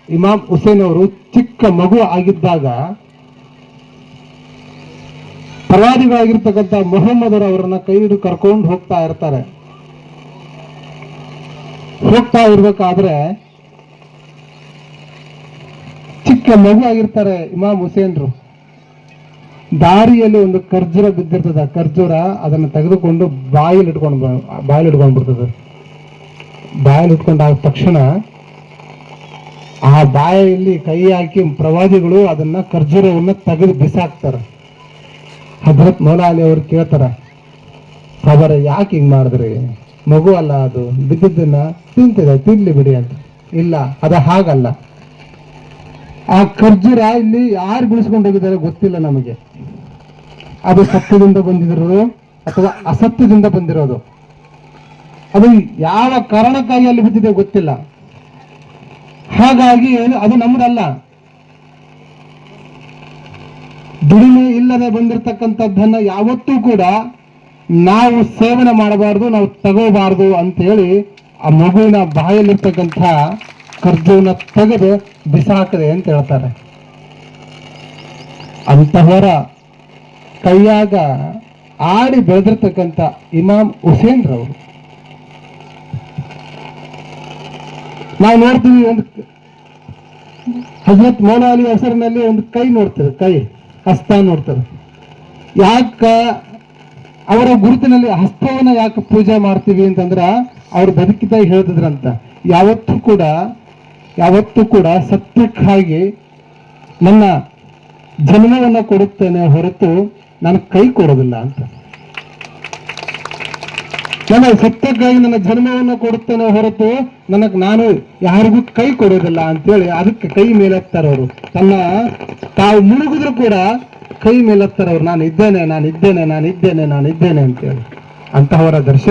ಇಮಾಮ್ ಹುಸೇನ್ ಅವರು ಚಿಕ್ಕ ಮಗು ಆಗಿದ್ದಾಗ ಪ್ರವಾದಿಗಳಾಗಿರ್ತಕ್ಕಂಥ ಮೊಹಮ್ಮದ್ ಅವರನ್ನ ಕೈ ಹಿಡಿದು ಕರ್ಕೊಂಡು ಹೋಗ್ತಾ ಇರ್ತಾರೆ. ಹೋಗ್ತಾ ಇರ್ಬೇಕಾದ್ರೆ ಚಿಕ್ಕ ಮಗು ಆಗಿರ್ತಾರೆ ಇಮಾಮ್ ಹುಸೇನ್ರು. ದಾರಿಯಲ್ಲಿ ಒಂದು ಖರ್ಜೂರ ಬಿದ್ದಿರ್ತದ, ಖರ್ಜೂರ ಅದನ್ನು ತೆಗೆದುಕೊಂಡು ಬಾಯಲ್ಲಿ ಇಟ್ಕೊಂಡ್ಬಿಡ್ತದೆ. ಬಾಯಲ್ಲಿ ಇಟ್ಕೊಂಡಾದ ತಕ್ಷಣ ಆ ಬಾಯಲ್ಲಿ ಕೈ ಹಾಕಿ ಪ್ರವಾದಿಗಳು ಅದನ್ನ ಖರ್ಜೂರವನ್ನ ತೆಗೆದು ಬಿಸಾಕ್ತಾರೆ. ಹಜರತ್ ಮೌಲಾ ಅಲಿ ಅವರು ಕೇಳ್ತಾರ, ಅವರ ಯಾಕೆ ಹಿಂಗ್ ಮಾಡಿದ್ರಿ? ಮಗು ಅಲ್ಲ, ಅದು ಬಿದ್ದಿದ್ದನ್ನ ತಿನ್ಲಿ ಬಿಡಿ ಅಂತ. ಇಲ್ಲ, ಅದ ಹಾಗಲ್ಲ. ಆ ಖರ್ಜೂರ ಇಲ್ಲಿ ಯಾರು ಬಿಡಿಸ್ಕೊಂಡು ಹೋಗಿದ್ದಾರೆ ಗೊತ್ತಿಲ್ಲ ನಮಗೆ. ಅದು ಸತ್ಯದಿಂದ ಬಂದಿರೋದು ಅಥವಾ ಅಸತ್ಯದಿಂದ ಬಂದಿರೋದು, ಅದು ಯಾವ ಕಾರಣಕ್ಕಾಗಿ ಅಲ್ಲಿ ಬಿದ್ದಿದೆ ಗೊತ್ತಿಲ್ಲ. ಹಾಗಾಗಿ ಅದು ನಮ್ಮದಲ್ಲ. ದುಡಿಮೆ ಇಲ್ಲದೆ ಬಂದಿರತಕ್ಕಂಥದ್ದನ್ನ ಯಾವತ್ತೂ ಕೂಡ ನಾವು ಸೇವನೆ ಮಾಡಬಾರ್ದು, ನಾವು ತಗೋಬಾರ್ದು ಅಂತ ಹೇಳಿ ಆ ಮಗುವಿನ ಬಾಯಲ್ಲಿರ್ತಕ್ಕಂಥ ಖರ್ಜೂರನ ತೆಗೆದು ಬಿಸಾಕದೆ ಅಂತ ಹೇಳ್ತಾರೆ. ಅಂತಹವರ ಕೈಯಾಗ ಆಡಿ ಬೆಳೆದಿರ್ತಕ್ಕಂಥ ಇಮಾಮ್ ಹುಸೇನ್ ರವರು ನಾವು ನೋಡ್ತೀವಿ. ಒಂದು ಹಜರತ್ ಮೌಲಾ ಅಲಿ ಹೆಸರಿನಲ್ಲಿ ಒಂದು ಕೈ ನೋಡ್ತೇವೆ, ಕೈ ಹಸ್ತ ನೋಡ್ತಾರೆ. ಯಾಕ ಅವರ ಗುರುತಿನಲ್ಲಿ ಹಸ್ತವನ್ನ ಯಾಕೆ ಪೂಜೆ ಮಾಡ್ತೀವಿ ಅಂತಂದ್ರ ಅವ್ರು ಬದುಕಿದಾಗ ಹೇಳ್ತಿದ್ರಂತ, ಯಾವತ್ತೂ ಕೂಡ ಸತ್ಯಕ್ಕಾಗಿ ನನ್ನ ಜನ್ಮವನ್ನ ಕೊಡುತ್ತೇನೆ ಹೊರತು ನಾನು ಕೈ ಕೊಡೋದಿಲ್ಲ ಅಂತ. ನನ್ನ ಸತ್ಯಕ್ಕಾಗಿ ನನ್ನ ಜನ್ಮವನ್ನ ಕೊಡುತ್ತೇನೆ ಹೊರತು ನಾನು ಯಾರಿಗೂ ಕೈ ಕೊಡೋದಿಲ್ಲ ಅಂತೇಳಿ ಅದಕ್ಕೆ ಕೈ ಮೇಲೆತ್ತಾರೆ ಅವರು. ತಾವು ಮುಳುಗಿದ್ರು ಕೂಡ ಕೈ ಮೇಲೆತ್ತಾರೆ ಅವ್ರು, ನಾನು ಇದ್ದೇನೆ ಅಂತೇಳಿ. ಅಂತಹವರ ದರ್ಶನ